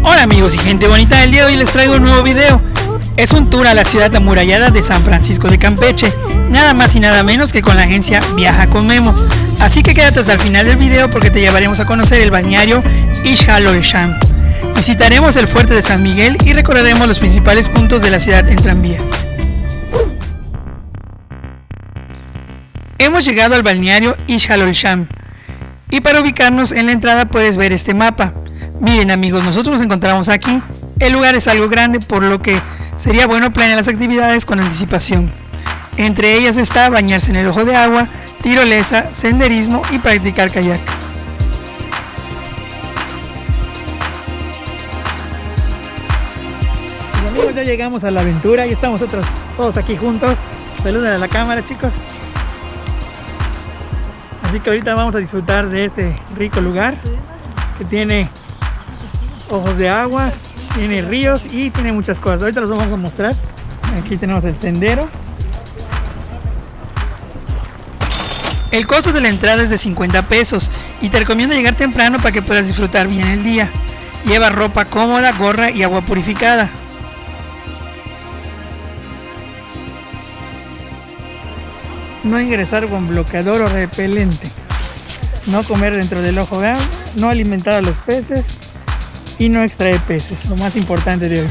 Hola amigos y gente bonita, del día de hoy les traigo un nuevo video. Es un tour a la ciudad amurallada de San Francisco de Campeche, nada más y nada menos que con la agencia Viaja con Memo. Así que quédate hasta el final del video porque te llevaremos a conocer el balneario Ixtlilxóchitl. Visitaremos el fuerte de San Miguel y recorreremos los principales puntos de la ciudad en tranvía. Hemos llegado al balneario Ixtlilxóchitl y para ubicarnos en la entrada puedes ver este mapa. Miren amigos, nosotros nos encontramos aquí. El lugar es algo grande, por lo que sería bueno planear las actividades con anticipación. Entre ellas está bañarse en el ojo de agua, tirolesa, senderismo y practicar kayak. Pues amigos, ya llegamos a la aventura y estamos todos aquí juntos. Saluden a la cámara, chicos. Así que ahorita vamos a disfrutar de este rico lugar que tiene ojos de agua, tiene ríos y tiene muchas cosas. Ahorita los vamos a mostrar. Aquí tenemos el sendero. El costo de la entrada es de 50 pesos y te recomiendo llegar temprano para que puedas disfrutar bien el día. Lleva ropa cómoda, gorra y agua purificada. No ingresar con bloqueador o repelente. No comer dentro del ojo de agua. No alimentar a los peces. Y no extraer peces, lo más importante de hoy.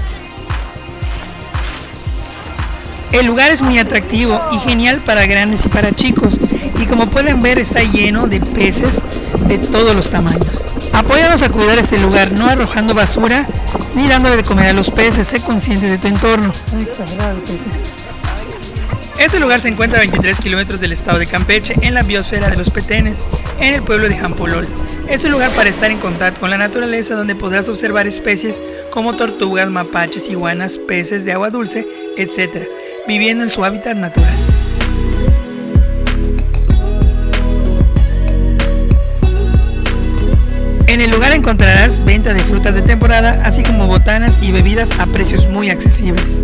El lugar es muy atractivo y genial para grandes y para chicos. Y como pueden ver, está lleno de peces de todos los tamaños. Apóyanos a cuidar este lugar, no arrojando basura ni dándole de comer a los peces. Sé consciente de tu entorno. Este lugar se encuentra a 23 kilómetros del estado de Campeche, en la biosfera de los Petenes, en el pueblo de Jampolol. Es un lugar para estar en contacto con la naturaleza, donde podrás observar especies como tortugas, mapaches, iguanas, peces de agua dulce, etc., viviendo en su hábitat natural. En el lugar encontrarás venta de frutas de temporada, así como botanas y bebidas a precios muy accesibles.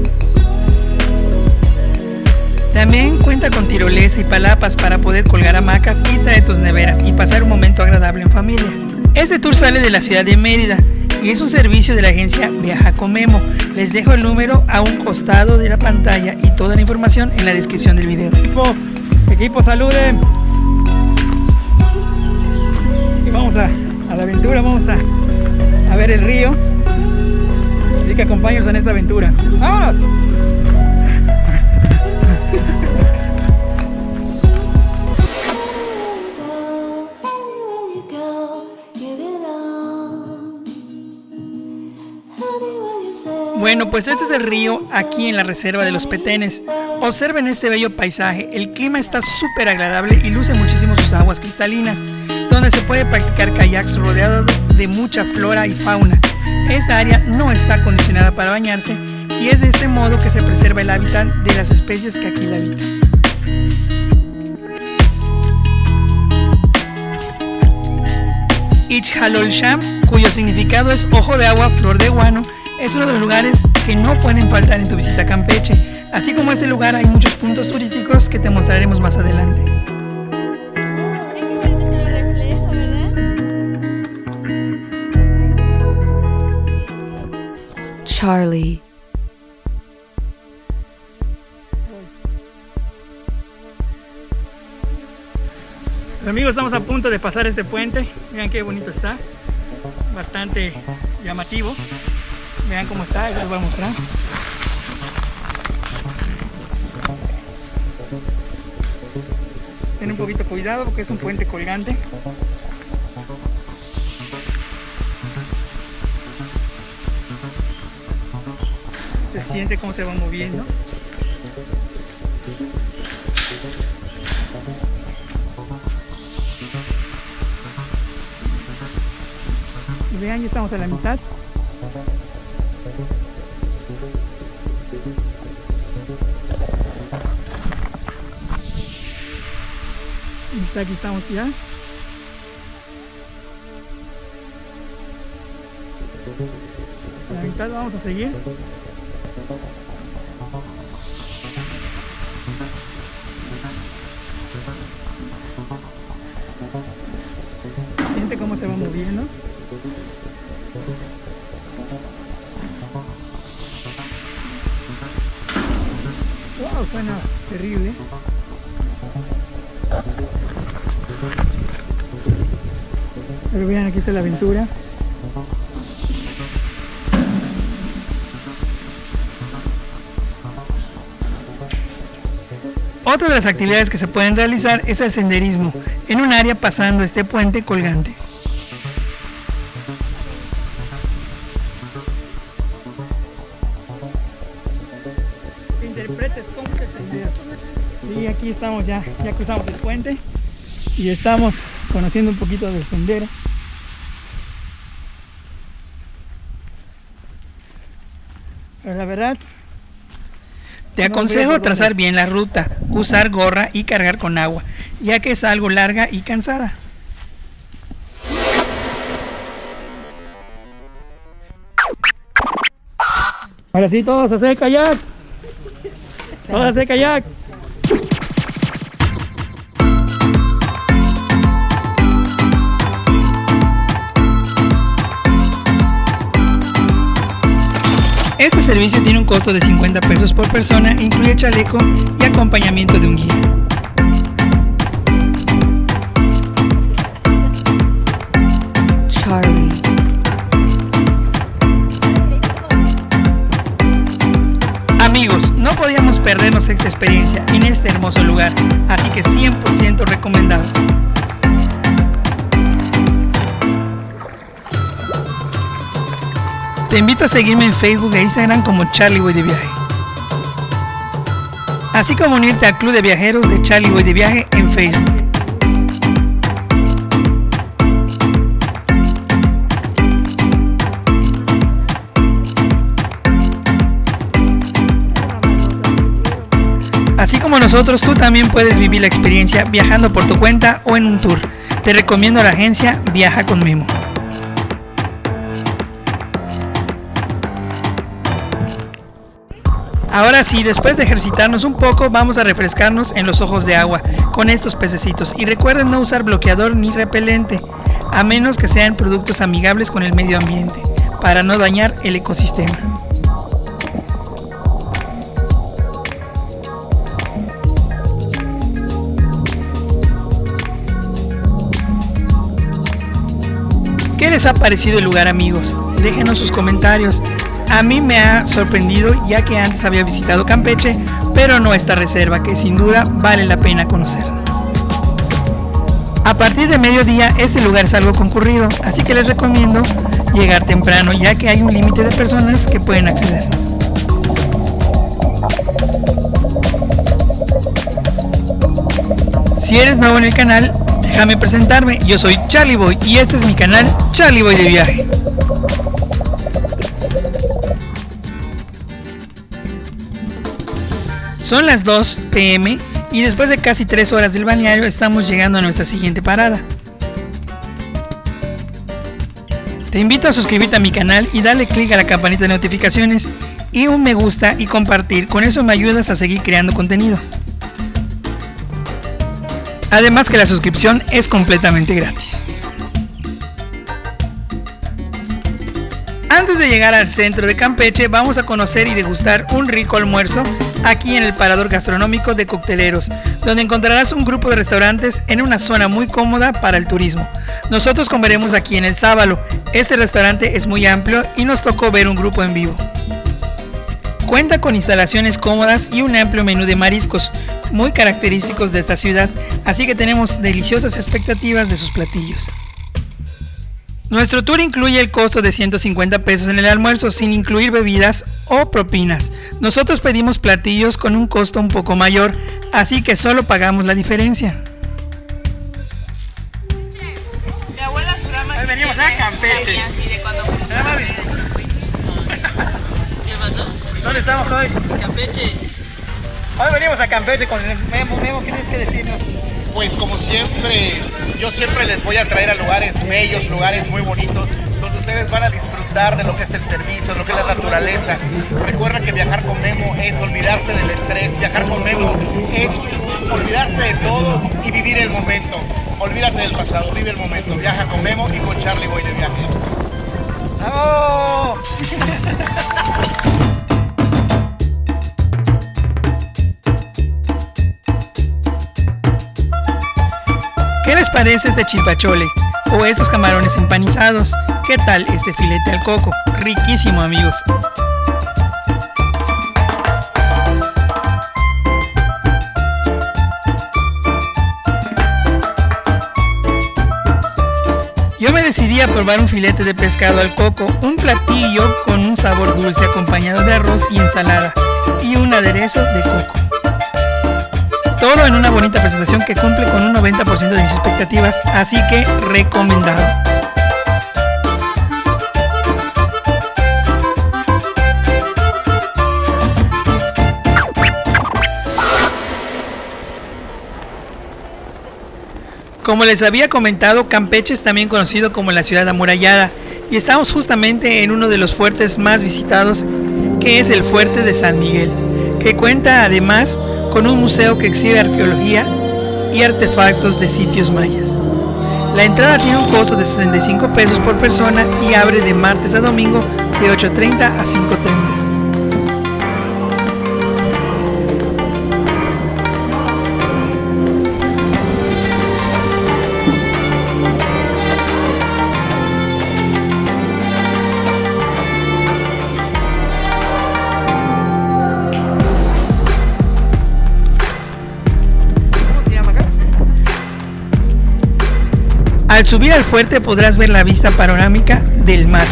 También cuenta con tirolesa y palapas para poder colgar hamacas y traer tus neveras y pasar un momento agradable en familia. Este tour sale de la ciudad de Mérida y es un servicio de la agencia Viaja con Memo. Les dejo el número a un costado de la pantalla y toda la información en la descripción del video. Equipo, saluden. Y vamos a la aventura, vamos a ver el río. Así que acompáñanos en esta aventura. ¡Vámonos! Bueno, pues este es el río aquí en la reserva de los Petenes. Observen este bello paisaje, el clima está súper agradable y luce muchísimo sus aguas cristalinas, donde se puede practicar kayaks rodeado de mucha flora y fauna. Esta área no está acondicionada para bañarse y es de este modo que se preserva el hábitat de las especies que aquí la habitan. Ixtlilxóchitl, cuyo significado es ojo de agua, flor de guano, es uno de los lugares que no pueden faltar en tu visita a Campeche. Así como este lugar, hay muchos puntos turísticos que te mostraremos más adelante. Charlie. Amigos, estamos a punto de pasar este puente. Vean qué bonito está, bastante llamativo. Vean cómo está, les voy a mostrar. Ten un poquito cuidado porque es un puente colgante. Se siente cómo se va moviendo. Y vean, ya estamos a la mitad. Aquí estamos ya. A la mitad vamos a seguir. Siente cómo se va moviendo. suena terrible. Pero vean, aquí está la aventura. Otra de las actividades que se pueden realizar es el senderismo en un área pasando este puente colgante. Que interpretes cómo se sendea. Y aquí estamos ya cruzamos el puente y estamos conociendo un poquito del sendero. Pero la verdad, te aconsejo trazar bien la ruta, usar gorra y cargar con agua, ya que es algo larga y cansada. Ahora sí, todos a hacer kayak. Todos a hacer kayak. Este servicio tiene un costo de 50 pesos por persona e incluye chaleco y acompañamiento de un guía. Charlie. Amigos, no podíamos perdernos esta experiencia en este hermoso lugar, así que 100% recomendado. Te invito a seguirme en Facebook e Instagram como Charlie Voy de Viaje, así como unirte al club de viajeros de Charlie Voy de Viaje en Facebook. Así como nosotros, tú también puedes vivir la experiencia viajando por tu cuenta o en un tour. Te recomiendo la agencia Viaja con Memo. Ahora sí, después de ejercitarnos un poco, vamos a refrescarnos en los ojos de agua con estos pececitos. Y recuerden no usar bloqueador ni repelente, a menos que sean productos amigables con el medio ambiente, para no dañar el ecosistema. ¿Qué les ha parecido el lugar, amigos? Déjenos sus comentarios. A mí me ha sorprendido, ya que antes había visitado Campeche, pero no esta reserva, que sin duda vale la pena conocer. A partir de mediodía este lugar es algo concurrido, así que les recomiendo llegar temprano, ya que hay un límite de personas que pueden acceder. Si eres nuevo en el canal, déjame presentarme. Yo soy Charlie Boy y este es mi canal Charlie Boy de Viaje. Son las 2 p.m. y después de casi 3 horas del balneario estamos llegando a nuestra siguiente parada. Te invito a suscribirte a mi canal y darle clic a la campanita de notificaciones y un me gusta y compartir, con eso me ayudas a seguir creando contenido. Además que la suscripción es completamente gratis. Antes de llegar al centro de Campeche, vamos a conocer y degustar un rico almuerzo aquí en el Parador Gastronómico de Cocteleros, donde encontrarás un grupo de restaurantes en una zona muy cómoda para el turismo. Nosotros comeremos aquí en el Sábalo. Este restaurante es muy amplio y nos tocó ver un grupo en vivo. Cuenta con instalaciones cómodas y un amplio menú de mariscos, muy característicos de esta ciudad, así que tenemos deliciosas expectativas de sus platillos. Nuestro tour incluye el costo de 150 pesos en el almuerzo, sin incluir bebidas o propinas. Nosotros pedimos platillos con un costo un poco mayor, así que solo pagamos la diferencia. Mi abuela juraba que venimos a Campeche. y de cuando ¿Qué pasó? ¿Dónde estamos hoy? Campeche. Hoy venimos a Campeche con el Memo. Memo, ¿qué tienes que decirnos? Pues como siempre, yo siempre les voy a traer a lugares bellos, lugares muy bonitos, donde ustedes van a disfrutar de lo que es el servicio, de lo que es la naturaleza. Recuerda que viajar con Memo es olvidarse del estrés, viajar con Memo es olvidarse de todo y vivir el momento. Olvídate del pasado, vive el momento. Viaja con Memo y con Charlie Boy de Viaje. ¡Vamos! parece este chilpachole? O estos camarones empanizados. ¿Qué tal este filete al coco? Riquísimo, amigos. Yo me decidí a probar un filete de pescado al coco, un platillo con un sabor dulce acompañado de arroz y ensalada y un aderezo de coco. Todo en una bonita presentación que cumple con un 90% de mis expectativas, así que recomendado. Como les había comentado, Campeche es también conocido como la ciudad amurallada y estamos justamente en uno de los fuertes más visitados, que es el Fuerte de San Miguel, que cuenta además con un museo que exhibe arqueología y artefactos de sitios mayas. La entrada tiene un costo de 65 pesos por persona y abre de martes a domingo de 8:30 a 5:30. Al subir al fuerte podrás ver la vista panorámica del mar,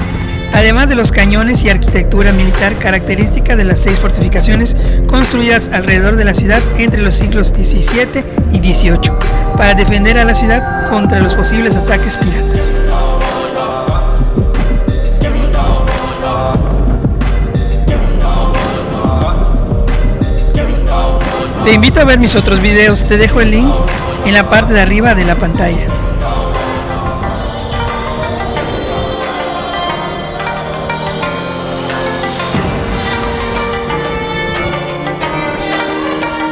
además de los cañones y arquitectura militar característica de las 6 fortificaciones construidas alrededor de la ciudad entre los siglos XVII y XVIII, para defender a la ciudad contra los posibles ataques piratas. Te invito a ver mis otros videos, te dejo el link en la parte de arriba de la pantalla.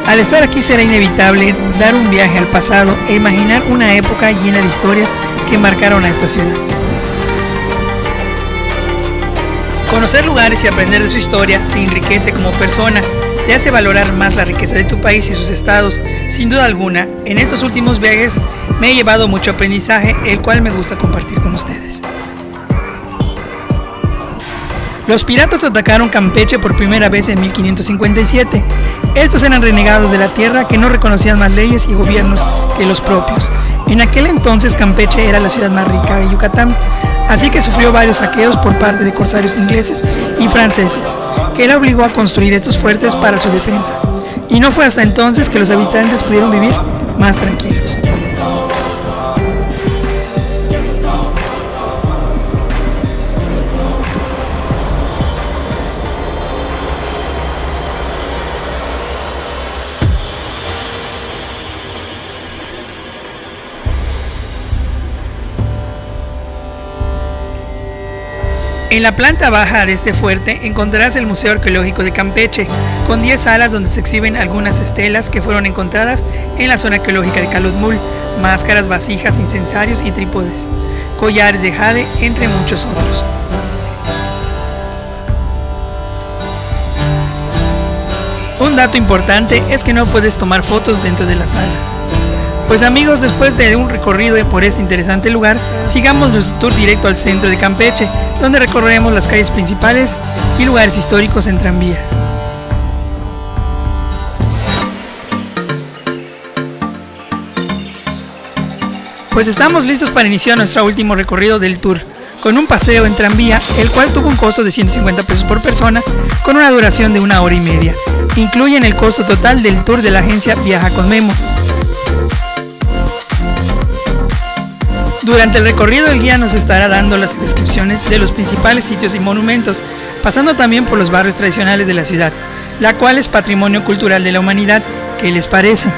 Al estar aquí será inevitable dar un viaje al pasado e imaginar una época llena de historias que marcaron a esta ciudad. Conocer lugares y aprender de su historia te enriquece como persona, te hace valorar más la riqueza de tu país y sus estados. Sin duda alguna, en estos últimos viajes me he llevado mucho aprendizaje, el cual me gusta compartir con ustedes. Los piratas atacaron Campeche por primera vez en 1557. Estos eran renegados de la tierra que no reconocían más leyes y gobiernos que los propios. En aquel entonces Campeche era la ciudad más rica de Yucatán, así que sufrió varios saqueos por parte de corsarios ingleses y franceses, que la obligó a construir estos fuertes para su defensa. Y no fue hasta entonces que los habitantes pudieron vivir más tranquilos. En la planta baja de este fuerte encontrarás el Museo Arqueológico de Campeche, con 10 salas donde se exhiben algunas estelas que fueron encontradas en la zona arqueológica de Calotmul, máscaras, vasijas, incensarios y trípodes, collares de jade, entre muchos otros. Un dato importante es que no puedes tomar fotos dentro de las salas. Pues amigos, después de un recorrido por este interesante lugar, sigamos nuestro tour directo al centro de Campeche, donde recorreremos las calles principales y lugares históricos en tranvía. Pues estamos listos para iniciar nuestro último recorrido del tour, con un paseo en tranvía, el cual tuvo un costo de 150 pesos por persona, con una duración de 1 hora y media. Incluyen el costo total del tour de la agencia Viaja con Memo. Durante el recorrido el guía nos estará dando las descripciones de los principales sitios y monumentos, pasando también por los barrios tradicionales de la ciudad, la cual es patrimonio cultural de la humanidad. ¿Qué les parece?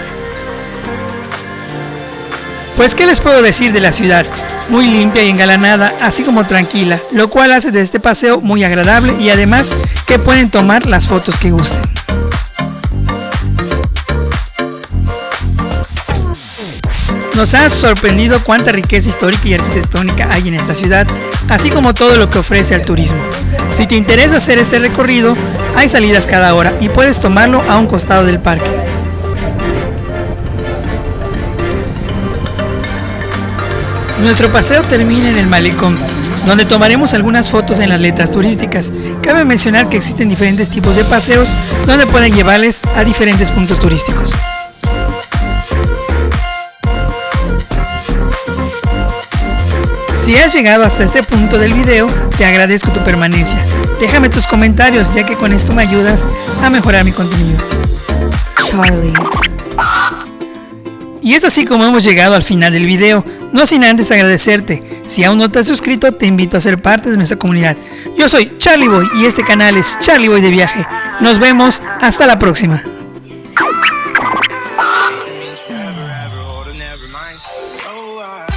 Pues ¿qué les puedo decir de la ciudad? Muy limpia y engalanada, así como tranquila, lo cual hace de este paseo muy agradable y además que pueden tomar las fotos que gusten. Nos ha sorprendido cuánta riqueza histórica y arquitectónica hay en esta ciudad, así como todo lo que ofrece al turismo. Si te interesa hacer este recorrido, hay salidas cada hora y puedes tomarlo a un costado del parque. Nuestro paseo termina en el malecón, donde tomaremos algunas fotos en las letras turísticas. Cabe mencionar que existen diferentes tipos de paseos donde pueden llevarles a diferentes puntos turísticos. Si has llegado hasta este punto del video, te agradezco tu permanencia. Déjame tus comentarios, ya que con esto me ayudas a mejorar mi contenido. Charlie. Y es así como hemos llegado al final del video, no sin antes agradecerte. Si aún no te has suscrito, te invito a ser parte de nuestra comunidad. Yo soy Charlie Boy y este canal es Charlie Boy de Viaje. Nos vemos, hasta la próxima. Never mind. Oh,